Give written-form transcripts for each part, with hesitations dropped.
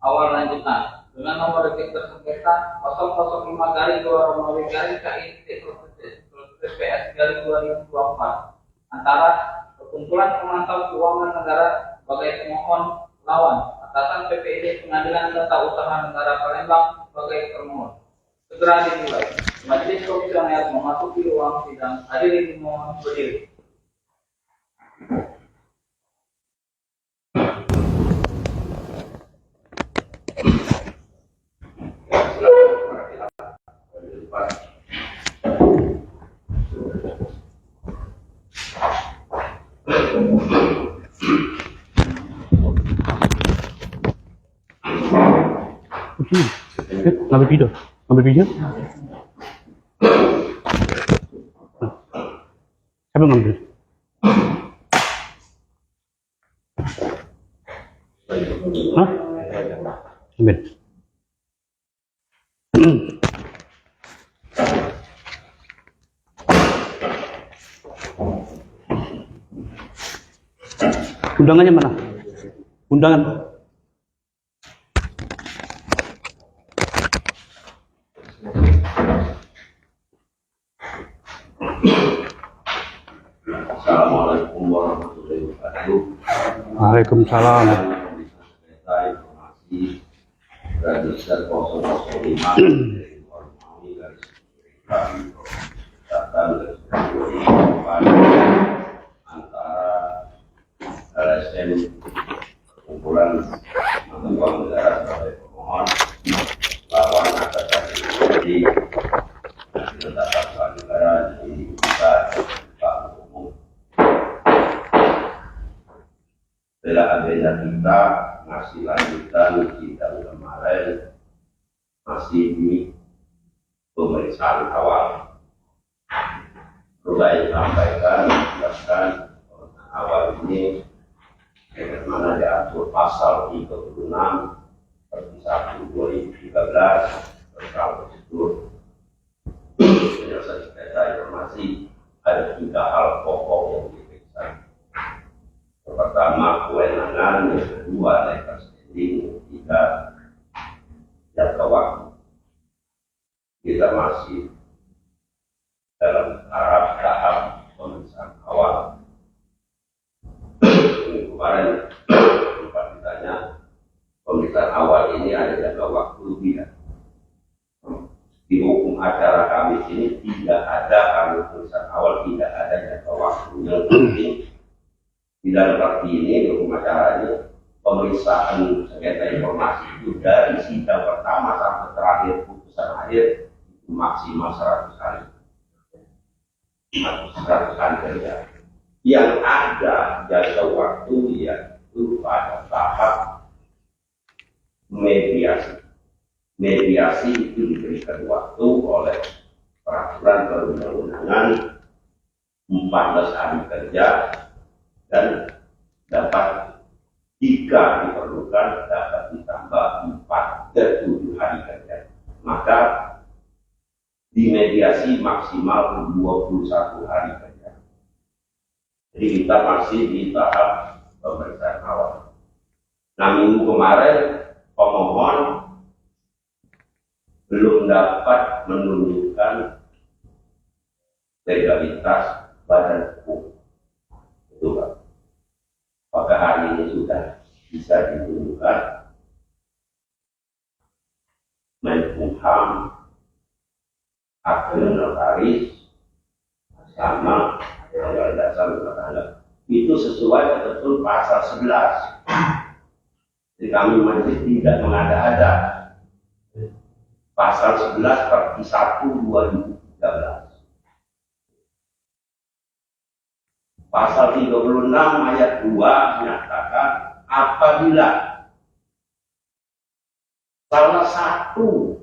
awal lanjutan dengan nomor register sengketa 005 garing 2 garing KIT PS garing 2024 antara Perkumpulan Pemantau Keuangan Negara sebagai pemohon lawan atasan PPID Pengadilan Tata Usaha Negara Palembang sebagai termohon. Segera dimulai. Majelis Komisioner memasuki ruang sidang. Hadirin dimohon berdiri. Ngambil video, siapa ngambil? Hah? Ambil. Undangannya mana? Undangan. Assalamualaikum warahmatullahi wabarakatuh. Waalaikumsalam. Informasi register 005 antara LSM kumpulan Keuangan Negara sebagai pemohon lawan atas dari Tata Usaha Negara di Pak Umum. Setelah agenda kita masih lanjutan sidang kemarin masih di pemeriksaan awal. Perlu saya sampaikan, menjelaskan awal ini bagaimana diatur pasal 36 seperti 1/2013 tentang prosedur penyelesaian sengketa informasi. Ada 3 hal pokok yang diperiksa. Yang pertama kewenangan, yang kedua legal standing, yang ketiga jangka waktu. Kita masih dalam tahap pemeriksaan awal. Minggu kemarin sempat ditanya pemeriksaan awal ini ada jangka waktu tidak? Di hukum acara kami ini tidak ada, kami pemeriksaan awal tidak ada jangka waktu. Yang penting di dalam arti ini hukum acara ini pemeriksaan sengketa informasi itu dari sidang pertama sampai terakhir putusan akhir itu maksimal 100 hari. 100 hari kerja. Yang ada jangka waktu yaitu pada tahap mediasi. Mediasi itu diberikan waktu oleh peraturan perundang-undangan 14 hari kerja dan dapat jika diperlukan dapat ditambah 4 ke 7 hari kerja. Maka di mediasi maksimal 21 hari kerja. Jadi kita masih di tahap pemeriksaan awal. Nah, minggu kemarin pemohon belum dapat menunjukkan legalitas badan hukum. Itu Pak. Apakah hari ini sudah bisa ditunjukkan? Menkumham, akte notaris, sama tanggal dasar rumah tangga itu sesuai ketentuan pasal 11. Jadi kami masih tidak mengada-ada. Pasal 11 per 1/2013. Pasal 36 ayat 2 menyatakan apabila salah satu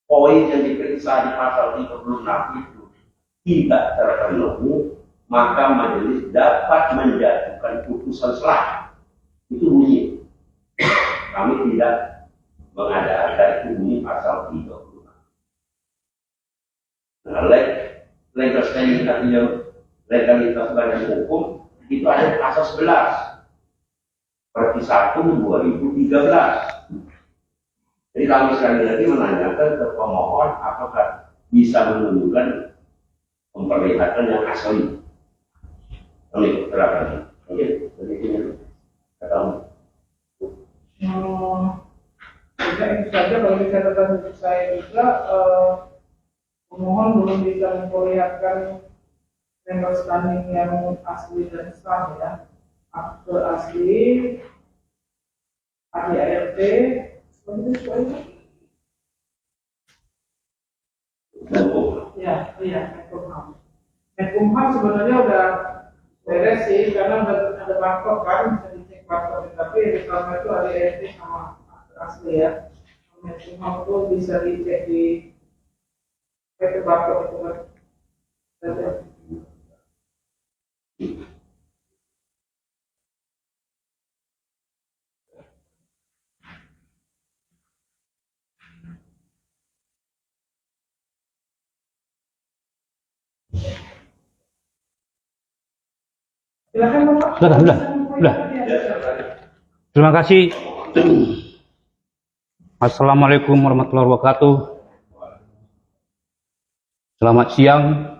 poin yang diperiksa di pasal 36 itu tidak terpenuhi, maka majelis dapat menjatuhkan putusan selah. Itu bunyi. Kami tidak mengada-ada, itu bunyi pasal 36. Nah, legal standing artinya legalitas badan hukum itu ada pasal 11. 1/1/2013. Jadi kami sekali lagi menanyakan ke pemohon apakah bisa menunjukkan pemperlihatan yang asli. Kami silakan. Oke, begini. Katamu. Jadi itu saja kalau di catatan saya juga pemohon belum bisa memperlihatkan legal standing yang asli dan sah ya. Akte asli, ADART, seperti itu soalnya. Ya, iya, Menkumham. Menkumham sebenarnya udah beres sih, karena ada barcode kan, bisa dicek barcode. Tapi di dalam itu ADART sama akte asli ya. Menkumham itu bisa dicek di PT barcode itu kan. Silakan Bapak. Sudah. Terima kasih. Assalamualaikum warahmatullahi wabarakatuh. Selamat siang.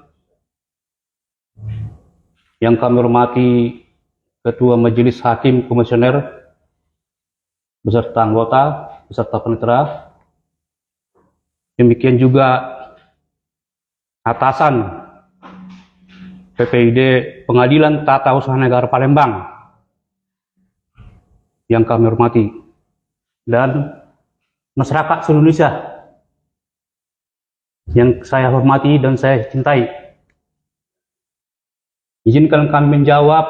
Yang kami hormati Ketua Majelis Hakim Komisioner beserta anggota, beserta panitera. Demikian juga atasan PPID Pengadilan Tata Usaha Negara Palembang yang kami hormati, dan masyarakat seluruh Indonesia yang saya hormati dan saya cintai. Izinkan kami menjawab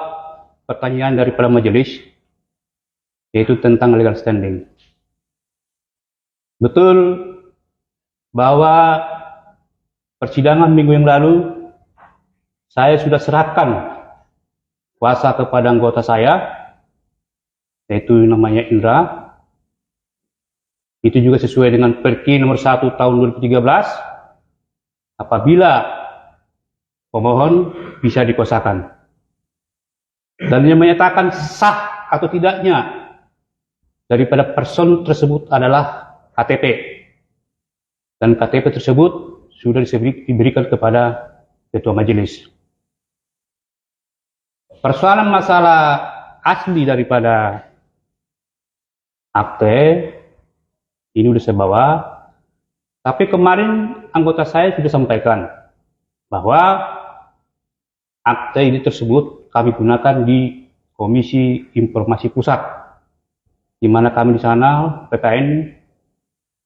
pertanyaan daripada majelis, yaitu tentang legal standing. Betul bahwa persidangan minggu yang lalu saya sudah serahkan kuasa kepada anggota saya, yaitu namanya Indra. Itu juga sesuai dengan Perki nomor 1 tahun 2013, apabila pemohon bisa dikuasakan. Dan yang menyatakan sah atau tidaknya daripada person tersebut adalah KTP. Dan KTP tersebut sudah diberikan kepada Ketua Majelis. Persoalan masalah asli daripada akte ini sudah saya bawa, tapi kemarin anggota saya sudah sampaikan bahwa akte ini tersebut kami gunakan di Komisi Informasi Pusat, di mana kami di sana PKN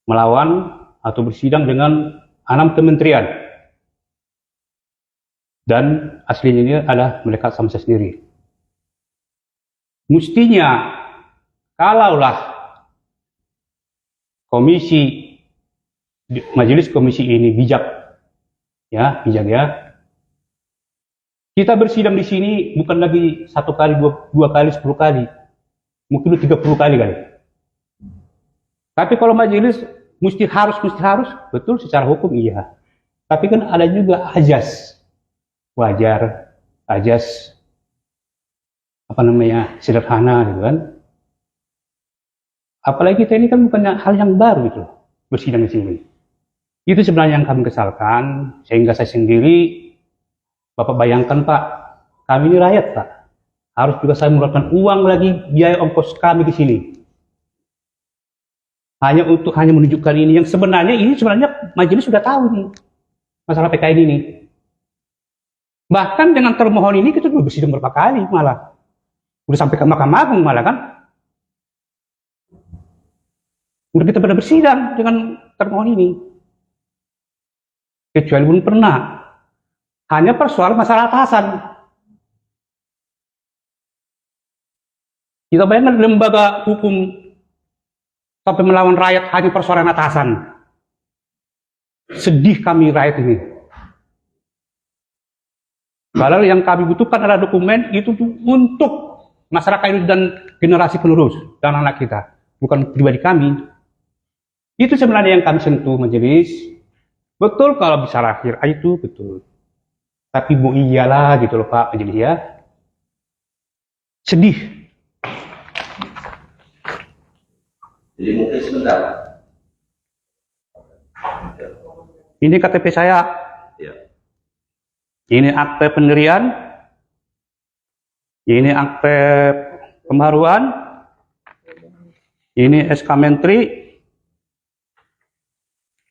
melawan atau bersidang dengan 6 kementerian, dan aslinya ini adalah melekat sama saya sendiri. Mestinya kalaulah majelis komisi ini bijak ya, kita bersidang di sini bukan lagi 1 kali, 2 kali, 10 kali, mungkin 30 kali. Tapi kalau majelis mesti harus, betul secara hukum iya. Tapi kan ada juga ajas, wajar, ajas sederhana gitu kan. Apalagi kita ini kan bukan hal yang baru gitu, bersidang di sini. Itu sebenarnya yang kami kesalkan, sehingga saya sendiri, Bapak bayangkan Pak, kami ini rakyat Pak, harus juga saya mengeluarkan uang lagi biaya ongkos kami di sini. Hanya menunjukkan ini, yang sebenarnya majelis sudah tahu nih masalah PKN ini. Bahkan dengan termohon ini kita sudah bersidang berapa kali malah, udah sampai ke Mahkamah Agung malah kan. Udah kita pernah bersidang dengan termohon ini. Kecuali belum pernah. Hanya persoalan masalah atasan. Kita bayangkan lembaga hukum sampai melawan rakyat hanya persoalan atasan. Sedih kami rakyat ini. Padahal yang kami butuhkan adalah dokumen itu untuk masyarakat ini dan generasi penerus dan anak kita, bukan pribadi kami. Itu sebenarnya yang kami sentuh majelis. Betul kalau bisa akhir itu betul. Tapi mau iyalah gitu loh Pak majelis ya. Sedih. Jadi mungkin sebentar. Ini KTP saya. Ya. Ini akte pendirian. Ini akte pembaruan. Ini SK Menteri.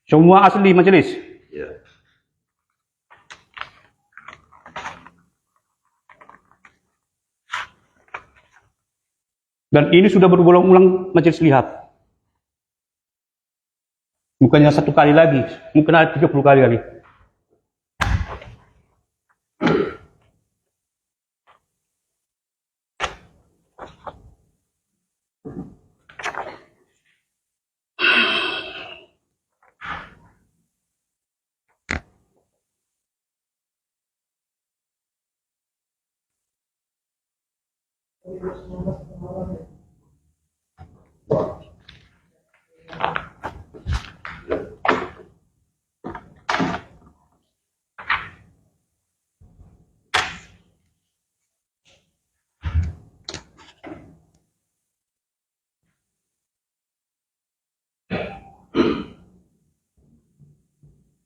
Semua asli majelis. Ya. Dan ini sudah berulang-ulang majelis lihat. Bukannya 1 kali lagi, mungkin ada 30 kali lagi.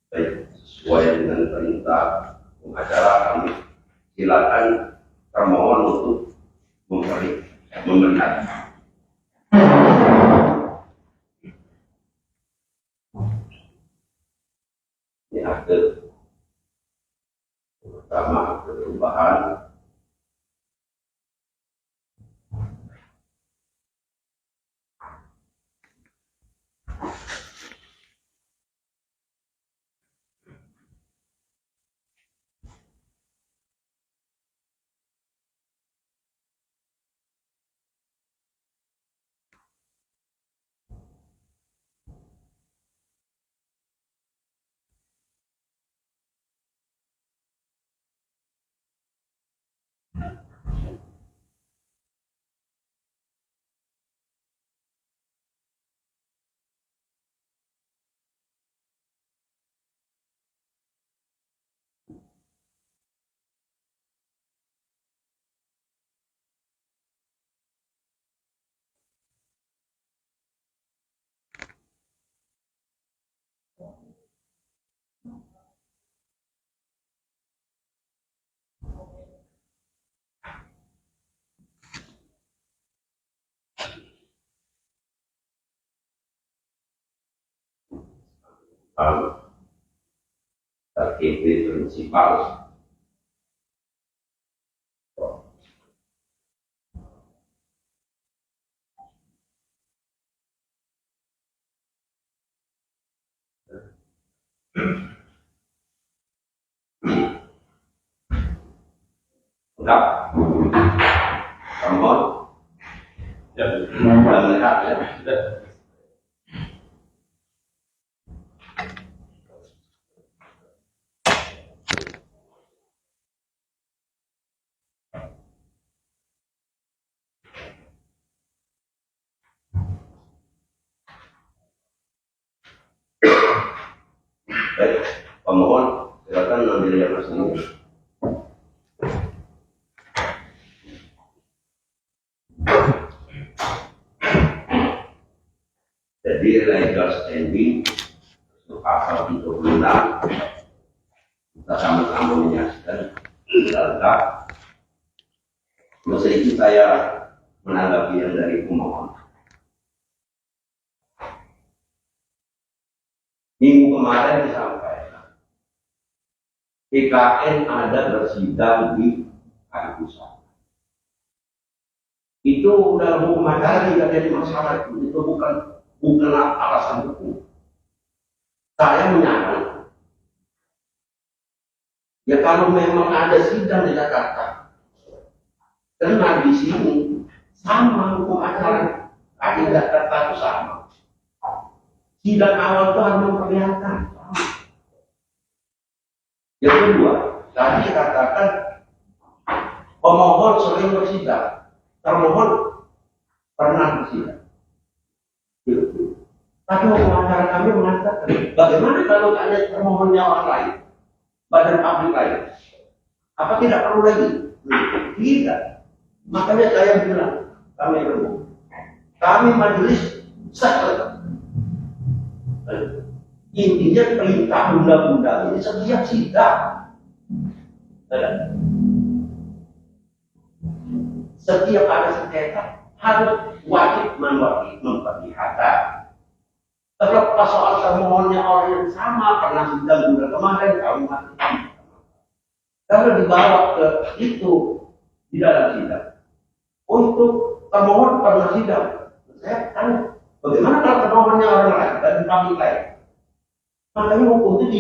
Baik, sesuai dengan perintah pengacara kami silakan termohon untuk memberikan. Ini akte pertama, akte perubahan. KTP prinsipal. Enggak. Kamu ya, sudah melihat ya. Sudah. Baik, pemohon silakan ambil yang asli. Jadi legal standing untuk pasal 36 kita sama-sama menyaksikan lengkap. Masa itu saya menanggapi yang dari pemohon. Minggu kemarin disampaikan IKN ada bersidang di Pusat. Itu dalam hukum acara tidak jadi masalah, itu bukan alasan hukum. Saya menyarankan, ya kalau memang ada sidang di Jakarta, karena di sini sama hukum acara, ada Jakarta itu sama. Sidang awal itu harus memperlihatkan. Yang kedua, tadi katakan pemohon sering bersidang, termohon pernah bersidang. Tapi hukum acara kami mengatakan, bagaimana kalau ada termohonnya orang lain, badan publik lain? Apa tidak perlu lagi? Tidak. Makanya saya bilang, kami majelis Saklek. Intinya perintah undang-undang ini setiap sidang, setiap ada sengketa harus wajib memperlihatkan. Terlepas soal termohonnya orang yang sama pernah sidang bulan kemarin kamu mati. Kalau dibawa ke itu di dalam sidang, untuk termohon pernah sidang, saya tahu bagaimana kalau termohonnya orang lain dan dipanggil lain. Makanya hukum itu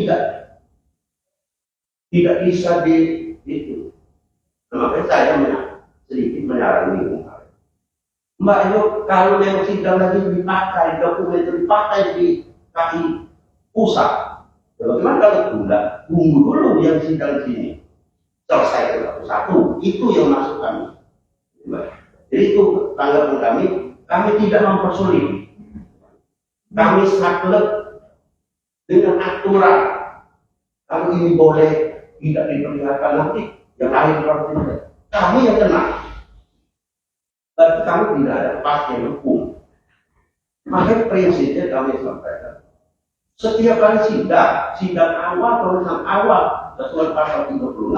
tidak bisa itu. Makanya saya sedikit menyarankan Mbak Yo, kalau memang sidang lagi dipakai, dokumen itu dipakai di kaki pusat, bagaimana kalau tunggu dulu yang sidang sini selesai satu-satu, itu yang masuk kami. Jadi itu tanggapan kami tidak mempersulit, kami saklek dengan aturan. Kalau ini boleh tidak diperlihatkan nanti, yang lain seperti kami yang kena. Tapi kami tidak ada kepastian hukum. Makanya prinsipnya kami sampaikan. Setiap kali sidang awal, tulisan awal, sesuai pasal 36,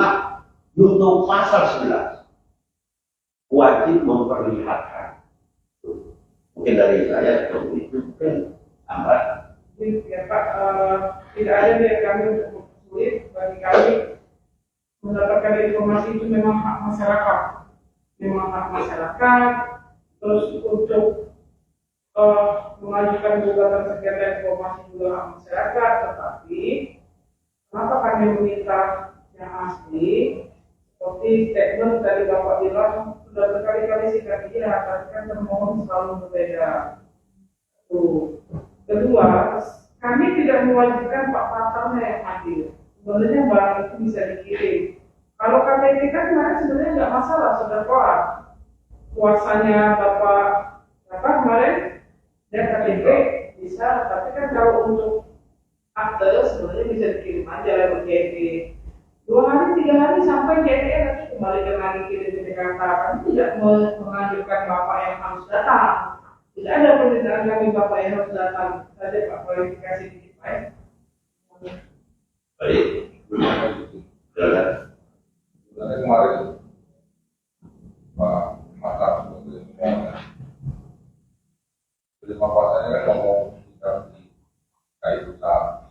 untuk pasal 11, wajib memperlihatkan. Mungkin dari saya, itu mungkin tambah. Ya Pak, tidak ada dari kami untuk mempersulit. Bagi kami, mendapatkan informasi itu memang hak masyarakat. Memang hak masyarakat. Terus untuk mengajukan gugatan sengketa informasi juga hak masyarakat. Tetapi kenapa kami meminta yang asli? Seperti statement dari Bapak bilang sudah berkali-kali sikap dia, tapi kan termohon selalu berbeda. Kedua, kami tidak mewajibkan Pak Patarnya yang hadir. Sebenarnya barang itu bisa dikirim. Kalau KTP kan kemarin sebenarnya nggak masalah, sudah kelar. Kuasanya Bapak kemarin dan KTP bisa, tapi kan kalau untuk akte sebenarnya bisa dikirim aja lewat JP. 2 hari, 3 hari sampai JP nanti kembalikan lagi kirim ke Jakarta. Kami tidak menganjurkan Bapak yang harus datang. Tidak ada permintaan kami Bapak yang harus datang. Saja Pak klarifikasi dikit Pak. Baik. Sebenarnya kemarin Pak Mata sebagai semuanya, jadi papasannya kan ngomong kita di kait besar.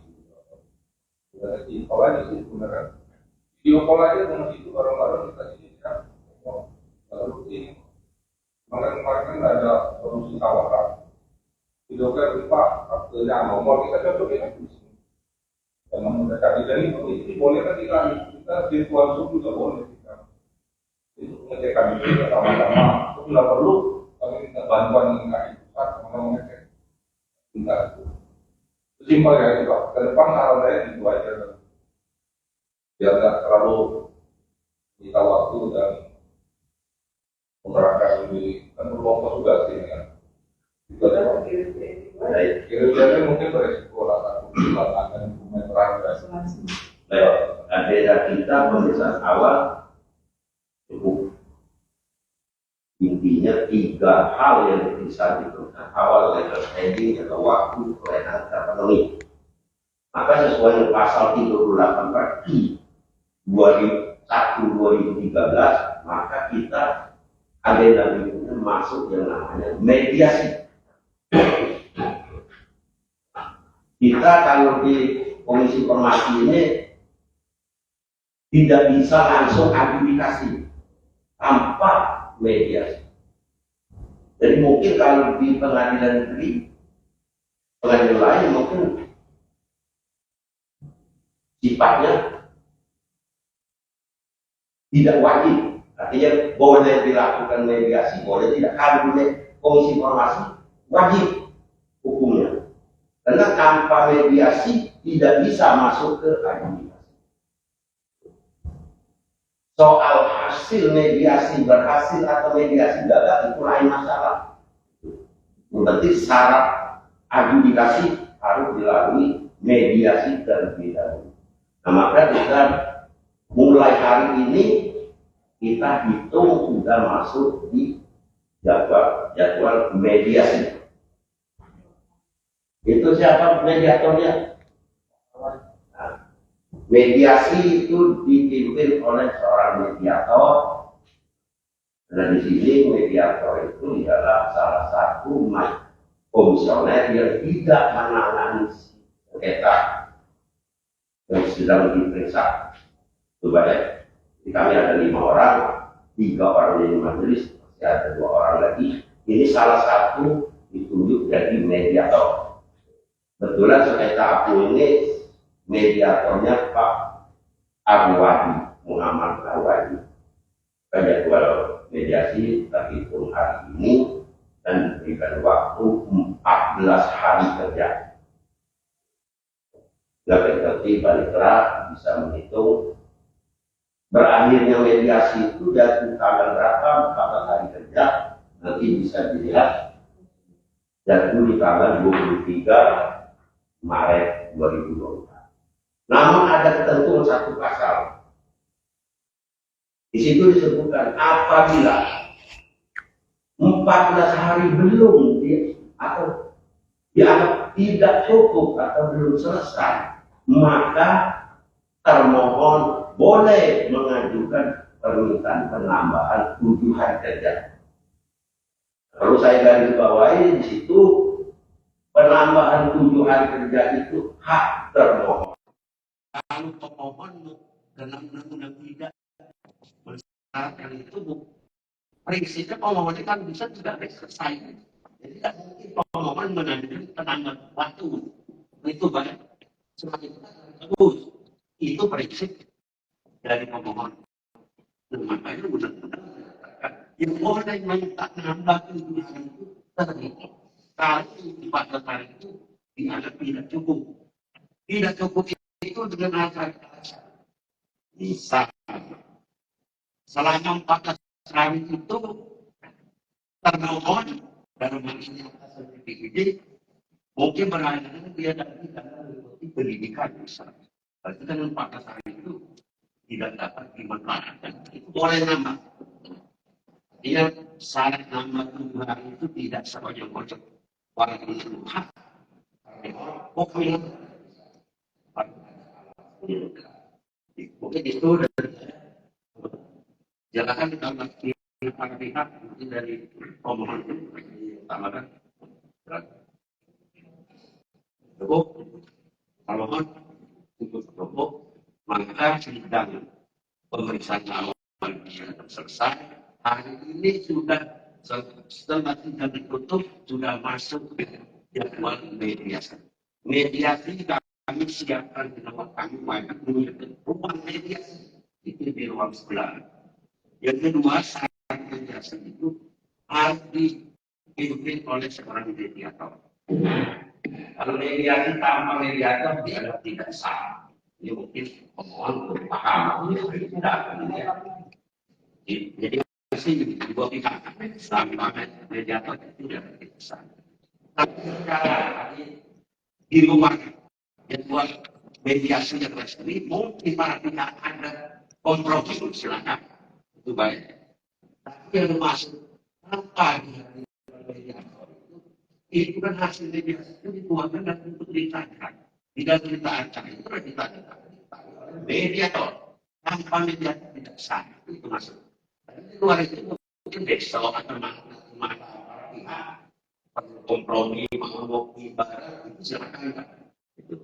Sebenarnya di call aja sih sebenarnya. Video call aja dengan itu bareng-bareng kita sini kan. Lalu ini kemarin kan ada solusi tawaran. Video call Pak, akhirnya nomor kita cocokin aja di sini. Memang mereka tidak ini boleh kan kita virtual Zoom juga boleh kita. Itu ngecek kami juga sama-sama. Itu tidak perlu kami minta bantuan dengan pusat sama ngecek. Kita itu simpel ya itu Pak. Ke depan hal lain itu aja. Biar tidak terlalu kita waktu dan mengerahkan lebih kan berlomba juga sih kan. Itu ada Pak. Kira-kira mungkin beresiko lah takut akan menerang dan Baik, agenda kita pemeriksaan awal cukup. Intinya 3 hal yang bisa diperiksa awal, legal standing, atau waktu, kelainan terpenuhi. Maka sesuai dengan pasal 38 Perki 2001-2013, maka kita agenda berikutnya masuk yang namanya mediasi. Kita kalau di Komisi Informasi ini tidak bisa langsung adjudikasi tanpa mediasi. Jadi mungkin kalau di pengadilan negeri, pengadilan lain mungkin sifatnya tidak wajib. Artinya boleh dilakukan mediasi, boleh tidak. Kalau di Komisi Informasi wajib hukumnya. Karena tanpa mediasi tidak bisa masuk ke adjudikasi. Soal hasil mediasi berhasil atau mediasi gagal itu lain masalah. Berarti syarat adjudikasi harus dilalui mediasi terlebih dahulu. Nah, maka kita mulai hari ini kita hitung sudah masuk di jadwal mediasi. Itu siapa mediatornya? Nah, mediasi itu dipimpin oleh seorang mediator. Dan di sini mediator itu adalah salah satu komisioner yang tidak menangani sengketa yang sedang diperiksa. Coba ya, di kami ada 5 orang, 3 orang di majelis, masih ada 2 orang lagi. Ini salah satu ditunjuk jadi mediator. Kebetulan sengketa aku ini mediatornya Pak Arwadi, Muhammad Arwadi. Jadwal mediasi terhitung hari ini dan diberikan waktu 14 hari kerja. Seperti Panitera bisa menghitung berakhirnya mediasi itu dari tanggal berapa, 14 hari kerja, nanti bisa dilihat jatuh di tanggal 23 Maret 2024. Namun ada ketentuan satu pasal. Di situ disebutkan apabila 14 hari belum atau dianggap tidak cukup atau belum selesai, maka termohon boleh mengajukan permintaan penambahan 7 hari kerja. Perlu saya garis bawahi di situ, penambahan 7 hari kerja itu hak termohon. Kalau pemohon dalam undang-undang tidak mensyaratkan itu, prinsipnya pemohon kan bisa juga selesai. Jadi tidak mungkin pemohon mengajukan penambahan waktu. Itu banyak semakin bagus. Itu prinsip dari pemohon. Nah, makanya undang-undang yang boleh minta nambah itu terhitung. Kalau 14 hari itu dianggap tidak cukup. Tidak cukup itu dengan alasan bisa selama 14 hari itu termohon dalam hal ini atas ini mungkin berada dia tidak mengikuti pendidikan misalnya. Berarti dengan 14 hari itu tidak dapat dimanfaatkan. Itu boleh nambah. Dia syarat nambah 7 hari itu tidak sebagai konsep walaupun hak. Pokoknya mungkin itu jelaskan dalam para pihak mungkin dari pemohon utamakan cukup pemohon cukup maka sidang pemeriksaan awal selesai. Hari ini sudah setelah sidang ditutup sudah masuk jadwal mediasi. Mediasi kami siapkan di tempat kami banyak menunjukkan ruang mediasi itu di ruang sebelah. Yang kedua, saat mediasi itu harus dipimpin oleh seorang mediator. Kalau mediasi tanpa mediator dianggap tidak sah. Ini mungkin pemohon berpaham tidak. Jadi masih dua pihak tanpa mediator tidak sah. Tapi sekarang di luar jadwal mediasi yang resmi mungkin para pihak ada kompromi silakan itu baik. Tapi yang masuk tanpa mediator itu kan hasil mediasi itu dituangkan dan untuk ditahan. Tidak ditahan itu ditahan mediator tanpa mediator tidak sah itu masuk. Di luar itu mungkin besok atau mana pihak kompromi mau ibarat itu silakan itu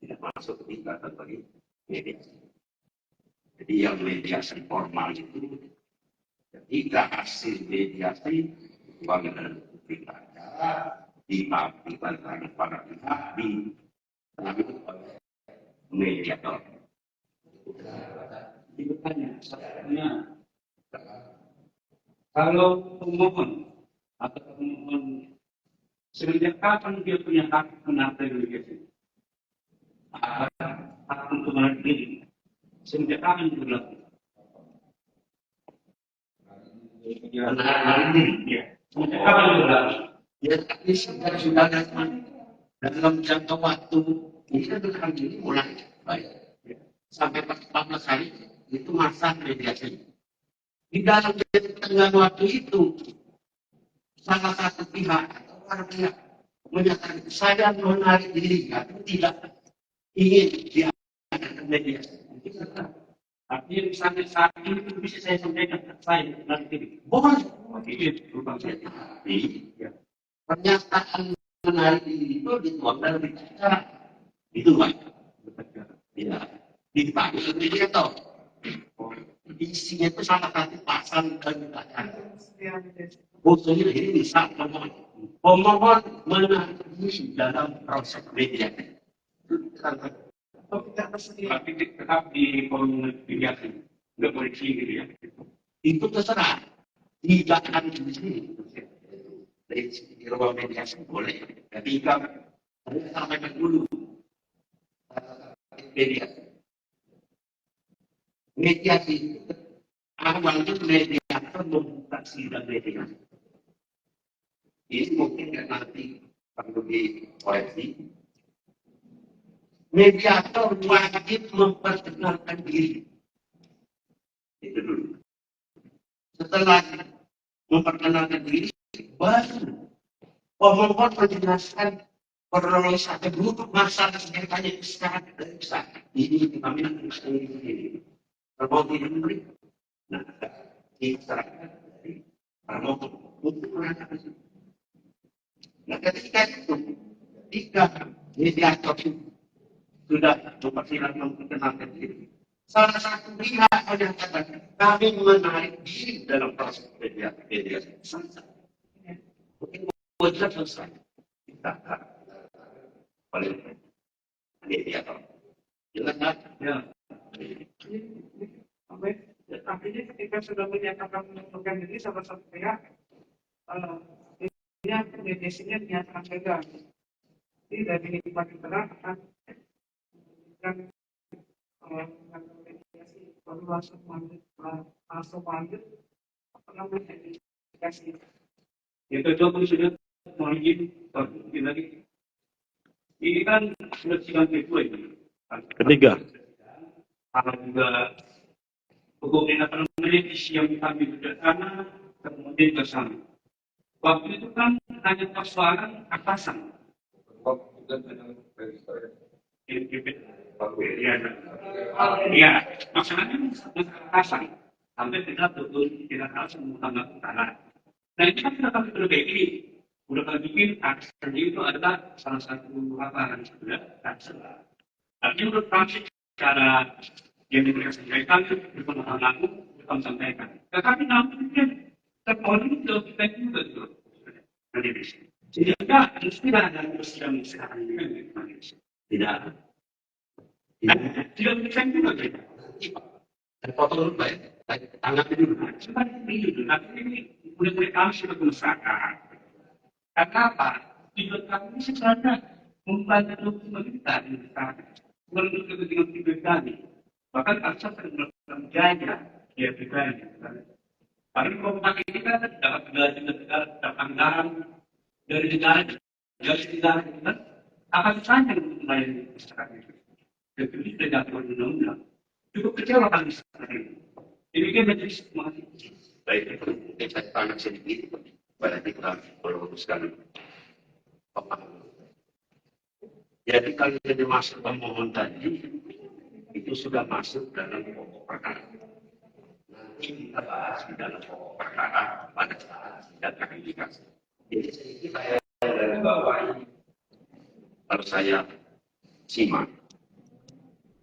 tidak masuk tingkatan bagi mediasi. Jadi yang mediasi formal itu ketika hasil mediasi uang dan bukti acara dipastikan pada pihak ditangani oleh mediator. Itu tanya, soalnya kalau pemohon atau pemohon sejak kapan dia punya hak menata mediasi? Hak untuk menadili sejak kapan itu berlaku? Hari ini, ya. Sejak kapan itu berlaku? Ya, tapi sudah dalam jangka waktu ini kan hari ini mulai baik. Sampai 14 hari itu masa mediasi. Di dalam tengah waktu itu salah satu pihak atau para pihak menyatakan saya menarik diri, tidak ingin diadakan mediasi. Artinya misalnya saat ini itu bisa saya sampaikan, saya menarik diri. Boleh, itu berupa saya. Tapi pernyataan menarik diri itu dituang dalam bicara. Itu Pak. Ya, dipanggil mediator. Isinya itu salah satu pasal permintaan. Khususnya ini misal pemohon menarik diri dalam proses mediasi. Kita bersedia. Tapi tetap di mediasi, nggak boleh gitu ya. Itu terserah. Tidak akan di sini. Di ruang mediasi boleh. Ketika saya sampaikan dulu mediasi awalnya mediator membuka sidang mediasi. Ini mungkin nanti perlu dikoreksi. Mediator wajib memperkenalkan diri. Itu dulu. Setelah memperkenalkan diri, baru pemohon menjelaskan kronologis atau dulu masalah sengketanya secara besar. Ini kami nanti ini. Termohon tidak memberi. Nah, diserahkan dari termohon untuk menanyakan. Nah, ketika itu, ketika mediator sudah memperkenalkan diri. Salah satu pihak menyatakan kami menarik diri dalam proses mediasi. Selesai. Mungkin wajar selesai. Kita paling mediator. Jelas kan? Ya. Artinya ketika sudah menyatakan mengundurkan diri salah satu pihak, ini mediasinya dinyatakan gagal. Jadi dari bagi pihak akan mediasi baru langsung lanjut apa namanya mediasi. Itu coba sudah mungkin lagi. Ini kan sudah sidang kedua ini. Ketiga. Karena juga hukum yang yang kami bersama kemudian bersama. Waktu itu kan hanya persoalan atasan. Ya, masalahnya atasan. Sampai kita betul tidak harus mengutamakan utara. Nah itu kan sudah kami kayak gini. Udah kami bikin aksesnya itu adalah salah satu apa yang sudah tersebar. Artinya menurut kami cara yang diberikan sampaikan itu pemahaman aku bukan sampaikan. Tetapi namun terpoling itu kita juga itu dari sini. Jadi tidak ada yang sekarang ini tidak ada. Tidak bisa juga kita. Potong dulu Pak. Tanggapi dulu. Seperti itu. Tapi ini mudah-mudahan kami sudah berusaha. Karena apa? Tujuan kami ini sebenarnya membantu pemerintah di masyarakat. Menurut kepentingan pribadi kami. Bahkan akses terhadap jaya ya pribadi. Paling pemerintah ini kan dapat gaji negara, dapat anggaran dari negara, dari negara kita akan saja untuk melayani masyarakat itu. Jadi tidak perlu undang-undang. Cukup kecewa kami sekarang ini. Demikian menjadi semuanya. Baik, saya tanya sedikit pada kita meluruskan pemahaman. Jadi kalau jadi masuk pemohon tadi itu sudah masuk dalam pokok perkara. Nanti kita bahas di dalam pokok perkara pada saat sidang klarifikasi. Jadi sedikit saya dari bawah ini kalau saya simak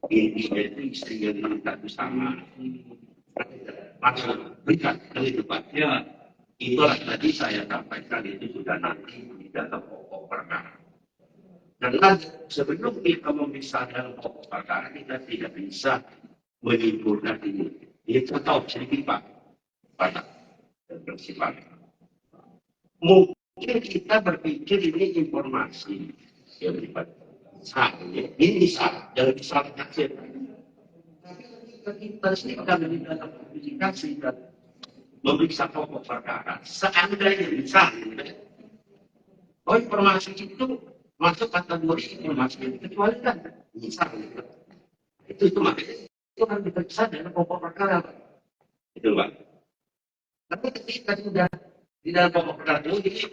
intinya itu istri yang minta bersama langsung berikan itu Pak. Ya, Itulah tadi saya sampaikan itu sudah nanti di dalam pokok perkara. Karena sebelum kita memeriksa dalam pokok perkara kita tidak bisa menyimpulkan ini. Itu tahu sedikit Pak. Pada bersifat. Mungkin kita berpikir ini informasi yang misalnya ini salah, jangan disalahkan saja. Tapi ketika kita sedang di dalam verifikasi dan memeriksa pokok perkara, seandainya misalnya, informasi itu masuk kategori informasi yang dikecualikan, misalnya, itu makanya itu kan diperiksa dalam pokok perkara, itu Pak. Tapi ketika sudah di dalam pokok perkara ini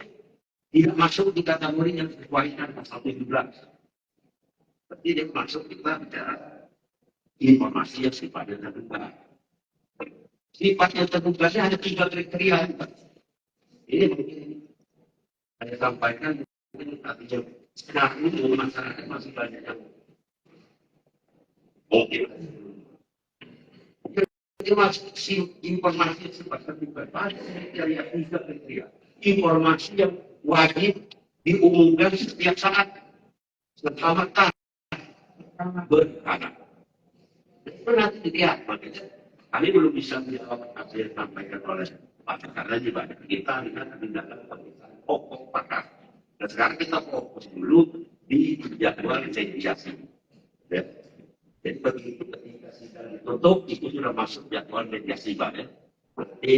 tidak masuk di kategori yang sesuai dengan pasal 17. Berarti dia masuk kita bicara informasi yang sifatnya terbuka. Sifatnya terbuka ini ada 3 kriteria. Ini mungkin saya sampaikan mungkin artinya sekarang ini masyarakat masih banyak yang mungkin. Jadi masuk informasi yang sifatnya terbuka. Ada kriteria 3 kriteria. Informasi yang wajib diumumkan setiap saat selama beranak. Itu nanti dilihat, makanya kami belum bisa menjawab apa yang disampaikan oleh Pak karena di banyak kita lihat tindakan pemeriksaan pokok pakar. Dan sekarang kita fokus dulu di jadwal investigasi. Ya. Jadi begitu ketika sidang ditutup, itu sudah masuk jadwal mediasi Pak ya. Berarti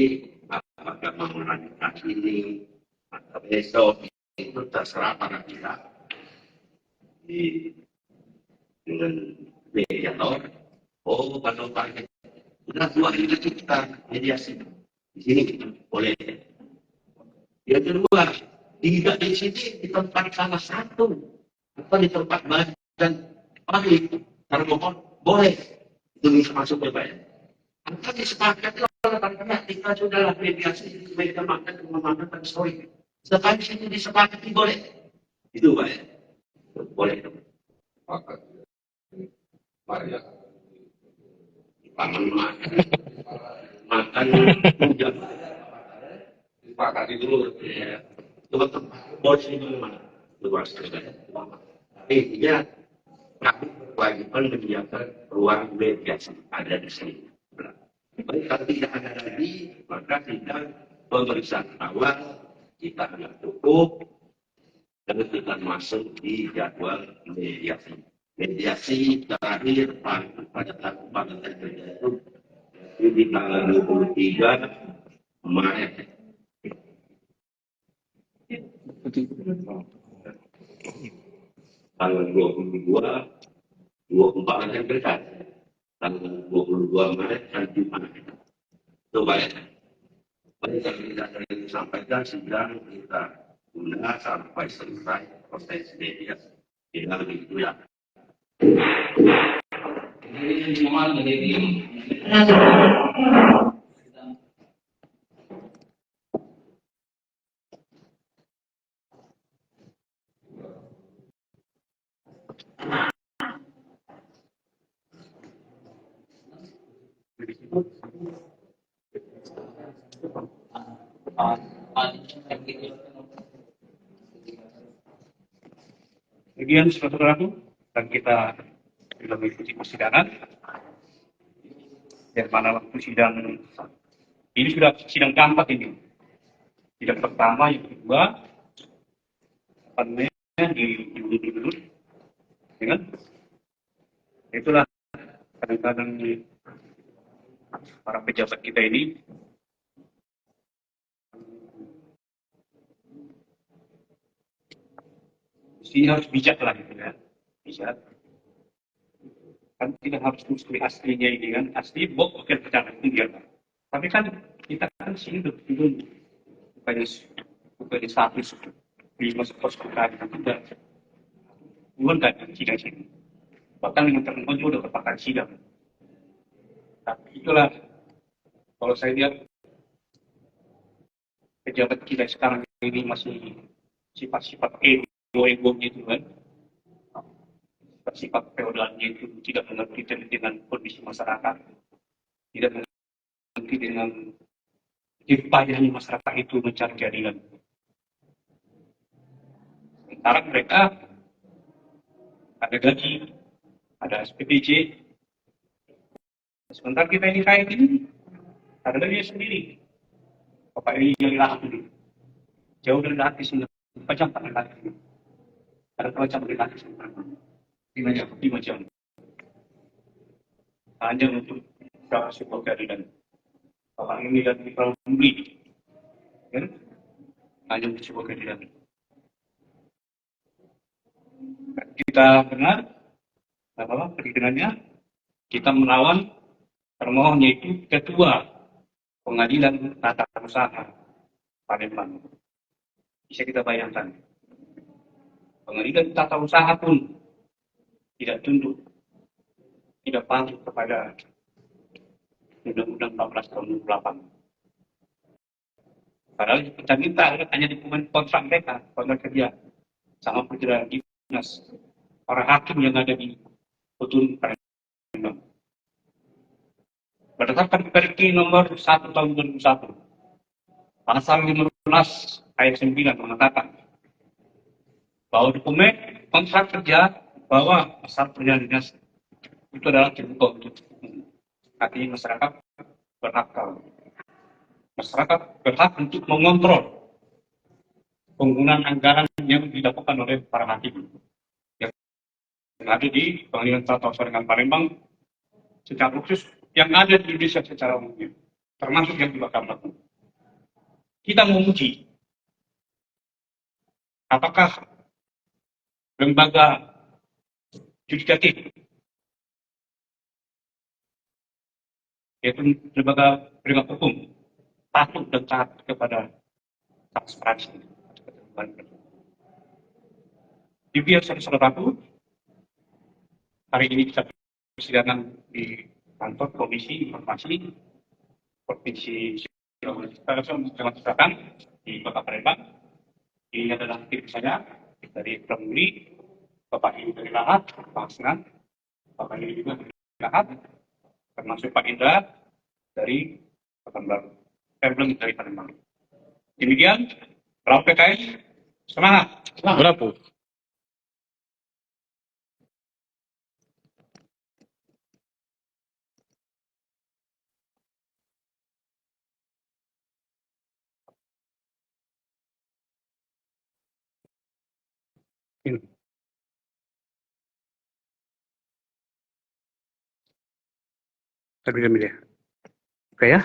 apakah mau melanjutkan ini atau besok itu terserah pada kita. Dengan mediator, kalau target sudah 2 hari lagi kita mediasi di sini boleh. Yang kedua, tidak di sini di tempat salah satu atau di tempat badan publik termohon boleh itu bisa masuk ke badan. Atau disepakati oleh pihak kita sudah mediasi di meja makan dan sorry. Setelah di sini disepakati boleh, itu Pak ya, boleh. Maka mari ya. Makan hujan Disepakati dulu. ya coba bos ini mana luas intinya kami berkewajiban menyiapkan ruang mediasi ada di sini. Baik kalau tidak ada lagi maka sidang pemeriksaan awal kita tidak cukup dan kita masuk di jadwal mediasi. Mediasi terakhir pada tanggal itu di tanggal 23 Maret. Tanggal 24 yang dekat. Tanggal 22 Maret dan Jumat. Coba ya. Baik yang tidak disampaikan sidang kita tunda sampai selesai proses mediasi. Sidang itu ya. Jadi memang menjadi Kemudian saudara-saudaraku, dan kita sudah mengikuti persidangan. Dan mana waktu sidang ini sudah sidang keempat ini. Sidang pertama, yang kedua, diulur-ulur, ya kan? Itulah kadang-kadang para pejabat kita ini mesti harus bijak lah gitu ya, bijak. Kan tidak harus mesti aslinya ini kan, asli bukan percaya itu dia kan. Tapi kan kita kan sini betul bukannya satu di masa persekolah itu tidak bukan kan sidang sini. Bahkan yang termohon juga udah berpakat sidang. Tapi itulah kalau saya lihat pejabat kita sekarang ini masih sifat-sifat ego gitu kan. Sifat feodalnya itu tidak mengerti dengan kondisi masyarakat, tidak mengerti dengan payahnya masyarakat itu mencari keadilan. Sementara mereka ada gaji, ada SPPJ. Sementara kita ini kayak gini, ada gajinya sendiri. Bapak ini yang lahat dulu, jauh dari hati sini, macam tak lagi. Ada macam dari hati sini. 5 jam. Hanya untuk dapat sebuah keadilan. Orang ini dan kita beli, kan? Hanya untuk sebuah keadilan. Kita benar, apa perhitungannya? Kita melawan termohon yaitu Ketua Pengadilan Tata Usaha Palembang. Bisa kita bayangkan. Pengadilan tata usaha pun tidak tunduk, tidak patuh kepada Undang-Undang 14 tahun 2008. Padahal kita minta hanya dokumen kontrak mereka, kontrak kerja, sama perjalanan dinas para hakim yang ada di Petun Palembang. Berdasarkan Perki nomor 1 tahun 2001, pasal 15 ayat 9 mengatakan bahwa dokumen kontrak kerja bahwa asal perjalanan dinas itu adalah terbuka untuk umum. Artinya masyarakat berhak tahu. Masyarakat berhak untuk mengontrol penggunaan anggaran yang dilakukan oleh para hakim yang ada di Pengadilan Tata Usaha Negara Palembang secara khusus yang ada di Indonesia secara umum, termasuk yang di Mahkamah Agung. Kita menguji apakah lembaga yudikatif, yaitu lembaga penegak hukum, patuh dan taat kepada transparansi. Di biar saudara-saudaraku, hari ini kita persidangan di kantor Komisi Informasi Provinsi Sulawesi Selatan di Kota Palembang. Ini adalah tim saya dari Pramuli, Bapak Ibu dari Lahat, Pak Asnan, Bapak Ibu juga dari Lahat, termasuk Pak Indra dari Pekanbaru, belum dari Palembang. Demikian, Perahu PKS, semangat. Berapa? Ini. Terbilang ya. Oke ya.